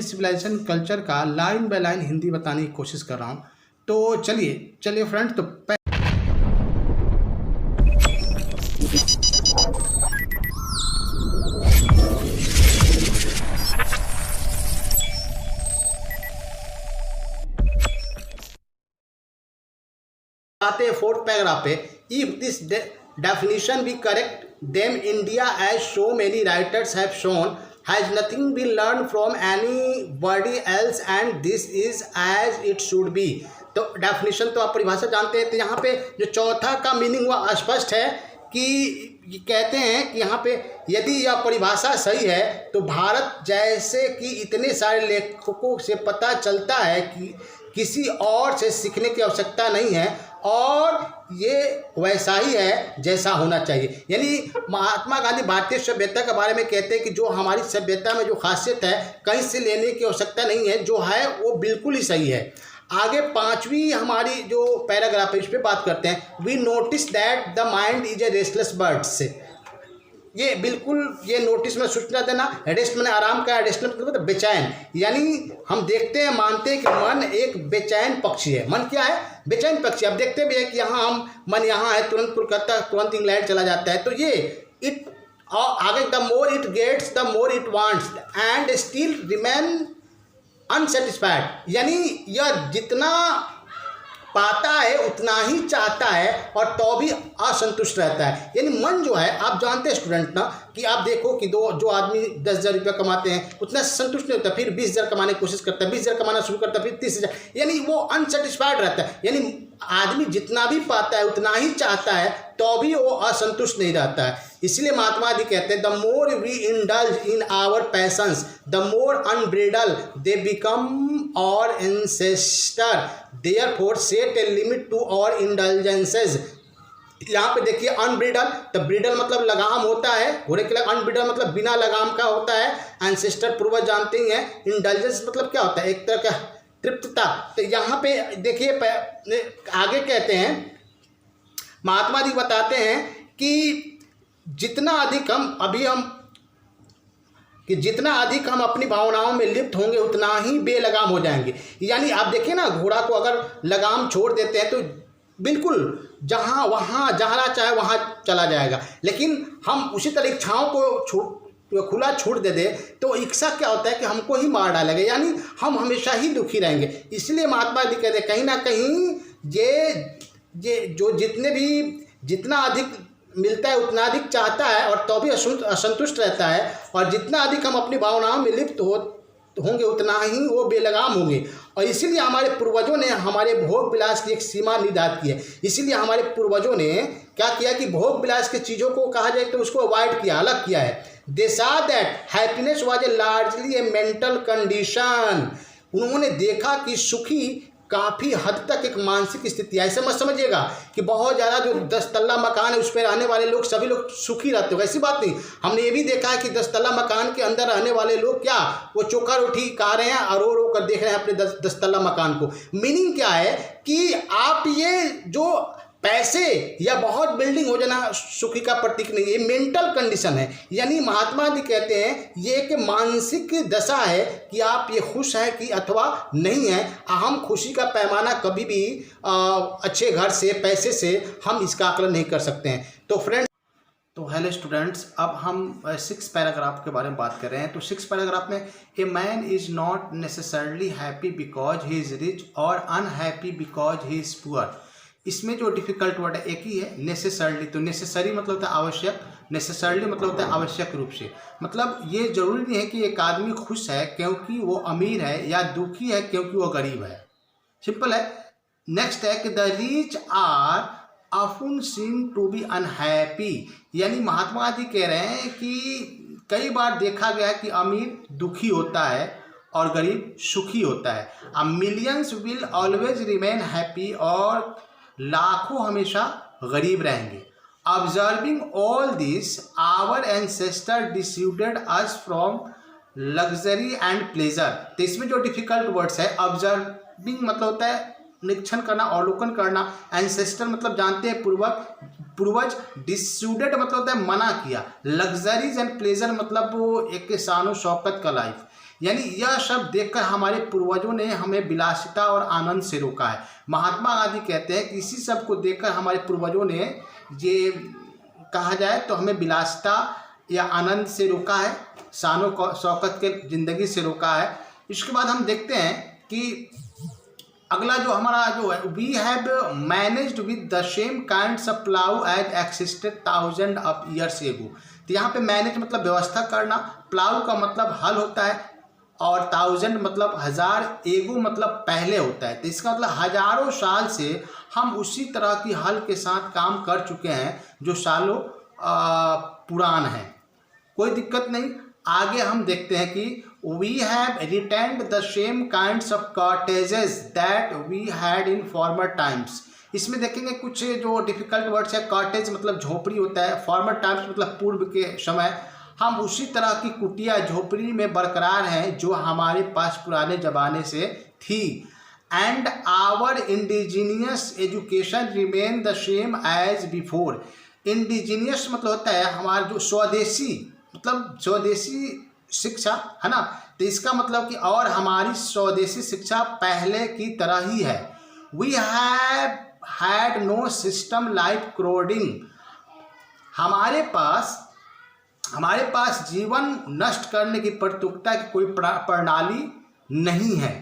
Civilisation culture का line by line Hindi बताने की कोशिश कर रहा हूँ। तो चलिए फ्रेंड्स, तो आते हैं फोर्थ पैराग्राफ पे। If this definition be correct, then India as so many writers have shown has nothing been learned from anybody else and this is as it should be। तो डेफिनेशन तो आप परिभाषा जानते हैं। तो यहाँ पे जो चौथा का मीनिंग हुआ स्पष्ट है कि कहते हैं कि यहाँ पे यदि यह परिभाषा सही है तो भारत जैसे कि इतने सारे लेखकों से पता चलता है कि किसी और से सीखने की आवश्यकता नहीं है और ये वैसा ही है जैसा होना चाहिए। यानी महात्मा गांधी भारतीय सभ्यता के बारे में कहते हैं कि जो हमारी सभ्यता में जो खासियत है कहीं से लेने की आवश्यकता नहीं है, जो है वो बिल्कुल ही सही है। आगे पांचवी हमारी जो पैराग्राफ है इस पर बात करते हैं। We notice that the mind is a restless birds. ये बिल्कुल ये नोटिस में सूचना देना। रेस्ट मैंने आराम का, रेस्ट मतलब बेचैन। यानी हम देखते हैं, मानते हैं कि मन एक बेचैन पक्षी है। मन क्या है? बेचैन पक्षी। अब देखते भी है कि यहाँ हम मन यहाँ है, तुरंत कोलकाता, तुरंत इंग्लैंड चला जाता है। तो ये इट आगे the more it gets the more it wants and still remain unsatisfied. यानी यह जितना पाता है उतना ही चाहता है और तो भी असंतुष्ट रहता है। यानी मन जो है, आप जानते हैं स्टूडेंट ना कि आप देखो कि जो आदमी 10,000 रुपया कमाते हैं उतना संतुष्ट नहीं होता, फिर 20,000 कमाने की कोशिश करता है, 20,000 कमाना शुरू करता है, फिर 30,000, यानी वो अनसेटिस्फाइड रहता है। यानी आदमी जितना भी पाता है उतना ही चाहता है तो भी वो असंतुष्ट नहीं रहता है। इसलिए महात्मा जी कहते हैं the more we indulge in our passions the more unbridled they become our ancestor therefore set a limit to our indulgences. यहाँ पे देखिए अनब्रिडल, तो ब्रिडल मतलब लगाम होता है, घोड़े के लिए अनब्रिडल मतलब बिना लगाम का होता है। एंसेस्टर पूर्वज जानते ही हैं। इंडल्जेंस मतलब क्या होता है? एक तरह का तृप्तता। तो यहाँ पे देखिए आगे कहते हैं, महात्मा जी बताते हैं कि जितना अधिक हम अपनी भावनाओं में लिप्त होंगे उतना ही बेलगाम हो जाएंगे। यानी आप देखिए ना, घोड़ा को अगर लगाम छोड़ देते हैं तो बिल्कुल जहाँ चाहे वहाँ चला जाएगा, लेकिन हम उसी तरह इच्छाओं को खुला छूट दे तो इच्छा क्या होता है कि हमको ही मार डालेगा, यानी हम हमेशा ही दुखी रहेंगे। इसलिए महात्मा जी कहते हैं कहीं ना कहीं ये जो जितना अधिक मिलता है उतना अधिक चाहता है और तो भी असंतुष्ट रहता है, और जितना अधिक हम अपनी भावनाओं में लिप्त होंगे उतना ही वो बेलगाम होंगे। और इसीलिए हमारे पूर्वजों ने हमारे भोग विलास की एक सीमा निर्धारित की है। इसीलिए हमारे पूर्वजों ने क्या किया कि भोग विलास की चीज़ों को कहा जाए तो उसको अवॉइड किया, अलग किया है। They saw that happiness was a largely A mental condition. उन्होंने देखा कि सुखी काफ़ी हद तक एक मानसिक स्थिति है। ऐसे मत समझिएगा कि बहुत ज़्यादा जो 10 तल्ला मकान है उस पर रहने वाले लोग सभी लोग सुखी रहते हो, ऐसी बात नहीं। हमने ये भी देखा है कि 10 तल्ला मकान के अंदर रहने वाले लोग क्या वो चोखा रोटी खा रहे हैं और रो कर देख रहे हैं अपने 10 तल्ला मकान को। मीनिंग क्या है कि आप ये जो पैसे या बहुत बिल्डिंग हो जाना सुखी का प्रतीक नहीं, ये मेंटल कंडीशन है। यानी महात्मा जी कहते हैं ये एक मानसिक दशा है कि आप ये खुश हैं कि अथवा नहीं है। हम खुशी का पैमाना कभी भी अच्छे घर से, पैसे से हम इसका आकलन नहीं कर सकते हैं। तो फ्रेंड्स, तो हेलो स्टूडेंट्स, अब हम 6 पैराग्राफ के बारे में बात कर रहे हैं। तो 6 पैराग्राफ में a man is not necessarily happy because he is rich or unhappy because he is poor. इसमें जो डिफिकल्ट वर्ड है एक ही है, नेसेसरली। तो नेसेसरी मतलब होता है आवश्यक, नेसेसरली मतलब होता है आवश्यक रूप से। मतलब ये जरूरी नहीं है कि एक आदमी खुश है क्योंकि वो अमीर है या दुखी है क्योंकि वो गरीब है, सिंपल है। नेक्स्ट है कि the rich are often seen to be unhappy. यानी महात्मा जी कह रहे हैं कि कई बार देखा गया है कि अमीर दुखी होता है और गरीब सुखी होता है। Millions will always remain happy और लाखों हमेशा गरीब रहेंगे। Observing all this our ancestor dissuaded us from luxury and pleasure. तो इसमें जो डिफिकल्ट वर्ड्स है, ऑब्जर्विंग मतलब होता है निरीक्षण करना, अवलोकन करना। एंसेस्टर मतलब जानते हैं पूर्वज। डिस्यूडेड मतलब होता है मना किया। लग्जरीज एंड प्लेजर मतलब वो एक शानो शौकत का लाइफ। यानी यह सब देखकर हमारे पूर्वजों ने हमें विलासिता और आनंद से रोका है। महात्मा गांधी कहते हैं कि इसी सब को देखकर हमारे पूर्वजों ने ये कहा जाए तो हमें विलासिता या आनंद से रोका है, शानो शौकत के ज़िंदगी से रोका है। इसके बाद हम देखते हैं कि अगला जो हमारा जो है, we have managed with the same kinds of plough as existed thousand of years ago. तो यहाँ पे मैनेज मतलब व्यवस्था करना, प्लाउ का मतलब हल होता है और थाउजेंड मतलब हजार, एगो मतलब पहले होता है। तो इसका मतलब हजारों साल से हम उसी तरह की हल के साथ काम कर चुके हैं जो सालों पुरान है, कोई दिक्कत नहीं। आगे हम देखते हैं कि we have retained the same kinds of cottages that we had in former times. इसमें देखेंगे कुछ जो डिफिकल्ट वर्ड्स है। कॉटेज मतलब झोपड़ी होता है, फॉर्मर टाइम्स मतलब पूर्व के समय। हम उसी तरह की कुटिया झोपड़ी में बरकरार हैं जो हमारे पास पुराने ज़माने से थी। And our indigenous education remain the same as before. Indigenous मतलब होता है हमारा जो स्वदेशी, मतलब स्वदेशी शिक्षा है ना। तो इसका मतलब कि और हमारी स्वदेशी शिक्षा पहले की तरह ही है। We have had no system like corroding. हमारे पास जीवन नष्ट करने की प्रतियोगिता की कोई प्रणाली नहीं है।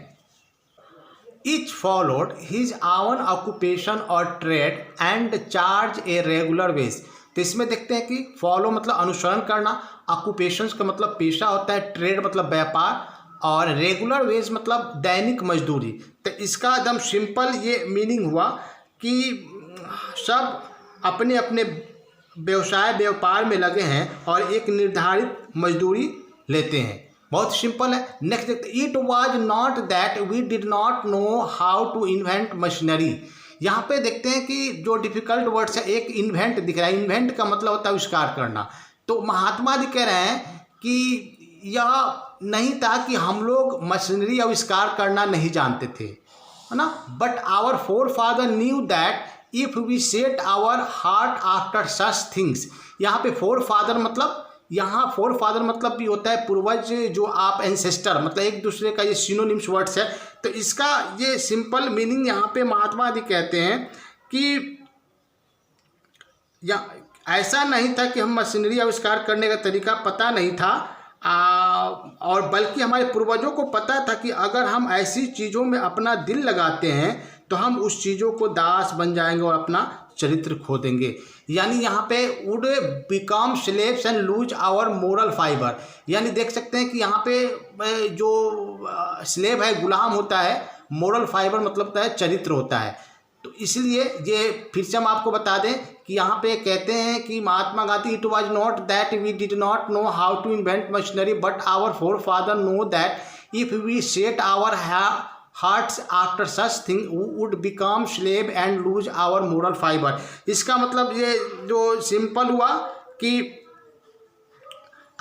Each followed his own occupation और trade and charge a regular wage. तो इसमें देखते हैं कि फॉलो मतलब अनुसरण करना, ऑक्यूपेशंस का मतलब पेशा होता है, ट्रेड मतलब व्यापार और रेगुलर वेज मतलब दैनिक मजदूरी। तो इसका एकदम सिंपल ये मीनिंग हुआ कि सब अपने अपने व्यवसाय व्यापार में लगे हैं और एक निर्धारित मजदूरी लेते हैं। बहुत सिंपल है। नेक्स्ट देखते, it was not that we did not know how to invent machinery. यहाँ पे देखते हैं कि जो डिफिकल्ट वर्ड्स है, एक इन्वेंट दिख रहा है। इन्वेंट का मतलब होता है आविष्कार करना। तो महात्मा जी कह रहे हैं कि यह नहीं था कि हम लोग मशीनरी आविष्कार करना नहीं जानते थे, है ना। But our forefather knew that if we set our heart after such things. यहाँ पे फोर फादर मतलब भी होता है पूर्वज, जो आप एंसेस्टर मतलब एक दूसरे का ये सिनोनिम्स वर्ड्स है। तो इसका ये सिंपल मीनिंग यहाँ पे महात्मा जी कहते हैं कि ऐसा नहीं था कि हम मशीनरी आविष्कार करने का तरीका पता नहीं था, और बल्कि हमारे पूर्वजों को पता था कि अगर हम ऐसी चीज़ों में अपना दिल लगाते हैं तो हम उस चीज़ों को दास बन जाएंगे और अपना चरित्र खो देंगे। यानी यहाँ पे would become slaves and lose our moral fibre. यानी देख सकते हैं कि यहाँ पे जो स्लेव है गुलाम होता है, मोरल फाइबर मतलब होता है चरित्र होता है। तो इसलिए ये फिर से हम आपको बता दें कि यहाँ पे कहते हैं कि Mahatma Gandhi, it was not that we did not know how to invent machinery but our forefather know that if we set our hearts after such thing would become slave and lose our moral fibre. इसका मतलब ये जो simple हुआ कि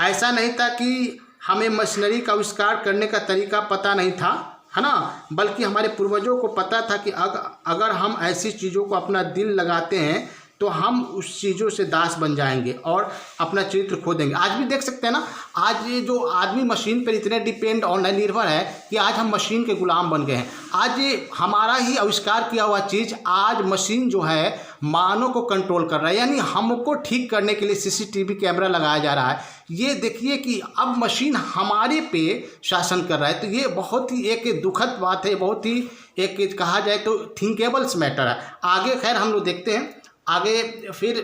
ऐसा नहीं था कि हमें मशीनरी का आविष्कार करने का तरीका पता नहीं था, है ना, बल्कि हमारे पूर्वजों को पता था कि अगर हम ऐसी चीज़ों को अपना दिल लगाते हैं तो हम उस चीज़ों से दास बन जाएंगे और अपना चरित्र खो देंगे। आज भी देख सकते हैं ना, आज ये जो आदमी मशीन पर इतने डिपेंड ऑनलाइन निर्भर है कि आज हम मशीन के गुलाम बन गए हैं। आज ये हमारा ही आविष्कार किया हुआ चीज़ आज मशीन जो है मानव को कंट्रोल कर रहा है। यानी हमको ठीक करने के लिए सीसीटीवी कैमरा लगाया जा रहा है। ये देखिए कि अब मशीन हमारे पे शासन कर रहा है। तो ये बहुत ही एक दुखद बात है, बहुत ही एक कहा जाए तो थिंकेबल्स मैटर है। आगे खैर हम लोग देखते हैं आगे फिर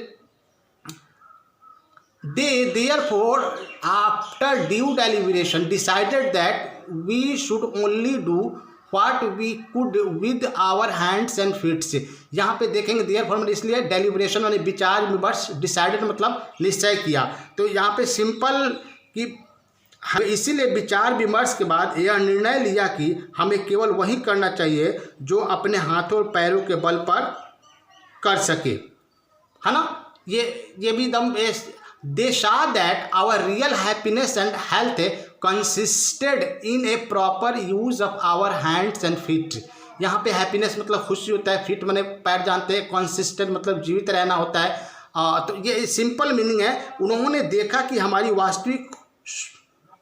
therefore after due deliberation decided that we should only do what we could with our hands and feet। यहाँ पे देखेंगे therefore मतलब इसलिए deliberation यानी विचार विमर्श, decided मतलब निश्चय किया। तो यहाँ पे सिंपल कि इसीलिए विचार विमर्श के बाद यह निर्णय लिया कि हमें केवल वही करना चाहिए जो अपने हाथों और पैरों के बल पर कर सके, है ना। ये भी दम दे saw that our real happiness and health consisted in a proper use of our hands and feet। यहाँ पे हैप्पीनेस मतलब खुशी होता है, फिट माने पैर जानते हैं, कंसिस्टेंट मतलब जीवित रहना होता है। तो ये सिंपल मीनिंग है। उन्होंने देखा कि हमारी वास्तविक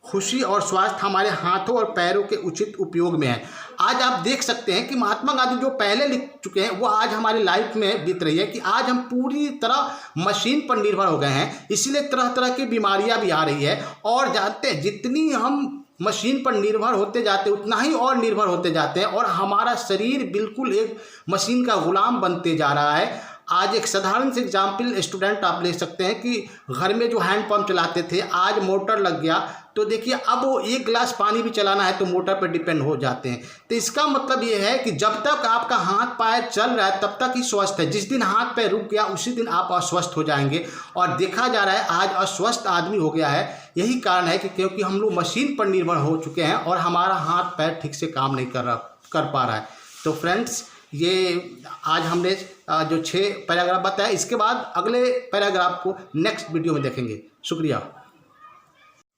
खुशी और स्वास्थ्य हमारे हाथों और पैरों के उचित उपयोग में है। आज आप देख सकते हैं कि महात्मा गांधी जो पहले लिख चुके हैं वो आज हमारी लाइफ में बीत रही है कि आज हम पूरी तरह मशीन पर निर्भर हो गए हैं, इसीलिए तरह तरह की बीमारियां भी आ रही है। और जानते हैं जितनी हम मशीन पर निर्भर होते जाते हैं उतना ही और निर्भर होते जाते हैं और हमारा शरीर बिल्कुल एक मशीन का गुलाम बनते जा रहा है। आज एक साधारण से एग्जाम्पल स्टूडेंट आप ले सकते हैं कि घर में जो हैंडपम्प चलाते थे आज मोटर लग गया तो देखिए अब वो एक गिलास पानी भी चलाना है तो मोटर पर डिपेंड हो जाते हैं। तो इसका मतलब ये है कि जब तक आपका हाथ पैर चल रहा है तब तक ही स्वस्थ है, जिस दिन हाथ पैर रुक गया उसी दिन आप अस्वस्थ हो जाएंगे। और देखा जा रहा है आज अस्वस्थ आदमी हो गया है, यही कारण है कि क्योंकि हम लोग मशीन पर निर्भर हो चुके हैं और हमारा हाथ पैर ठीक से काम नहीं कर पा रहा है। तो फ्रेंड्स ये आज हमने जो 6 पैराग्राफ बताया, इसके बाद अगले पैराग्राफ को नेक्स्ट वीडियो में देखेंगे। शुक्रिया।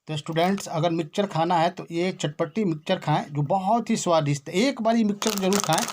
तो स्टूडेंट्स अगर मिक्सचर खाना है तो ये चटपटी मिक्सचर खाएं जो बहुत ही स्वादिष्ट है। एक बार ये मिक्सचर जरूर खाएं,